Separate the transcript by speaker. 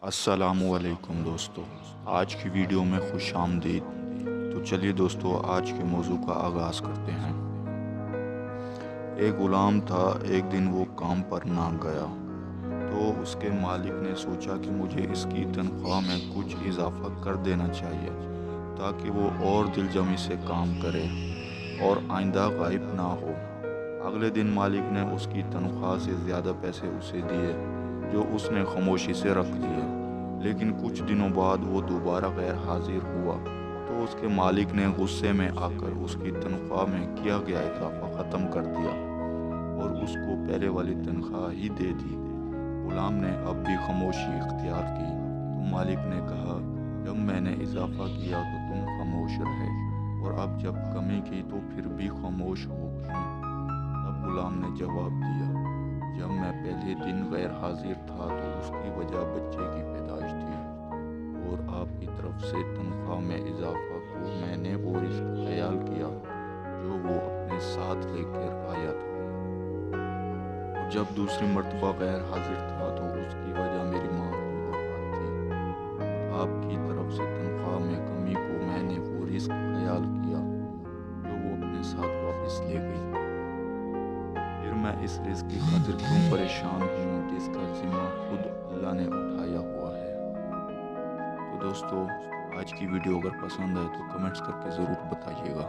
Speaker 1: अस्सलामुअलैकुम दोस्तों, आज की वीडियो में खुश आमदीद। तो चलिए दोस्तों, आज के मौजू का आगाज़ करते हैं। एक ग़ुलाम था। एक दिन वो काम पर ना गया तो उसके मालिक ने सोचा कि मुझे इसकी तनख्वाह में कुछ इजाफ़ा कर देना चाहिए ताकि वो और दिलजमी से काम करे और आइंदा गायब ना हो। अगले दिन मालिक ने उसकी तनख्वाह से ज़्यादा पैसे उसे दिए, जो उसने खामोशी से रख लिए। लेकिन कुछ दिनों बाद वो दोबारा गैर हाजिर हुआ तो उसके मालिक ने गुस्से में आकर उसकी तनख्वाह में किया गया इजाफा ख़त्म कर दिया और उसको पहले वाली तनख्वाह ही दे दी। गुलाम ने अब भी खामोशी इख्तियार की तो मालिक ने कहा, जब मैंने इजाफा किया तो तुम खामोश रहे और अब जब कमी की तो फिर भी खामोश हो क्यों? तब गुलाम ने जवाब दिया, जब मैं पहले दिन गैर हाजिर था तो उसकी वजह बच्चे की पैदाइश थी और आपकी तरफ से तनख्वाह में इजाफा को मैंने वो रिस्क ख्याल किया जो वो अपने साथ लेकर आया था। और जब दूसरी मर्तबा गैर हाजिर था तो उसकी वजह मेरी माँ की वफात थी। आपकी तरफ से तनख्वाह में कमी को मैंने वो रिस्क ख्याल किया जो वो अपने साथ वापस ले गई। फिर मैं इस रिस्क की खातिर क्यों परेशान हूँ जिसका जिम्मा खुद अल्लाह ने उठाया हुआ है। तो दोस्तों, आज की वीडियो अगर पसंद आए तो कमेंट्स करके ज़रूर बताइएगा।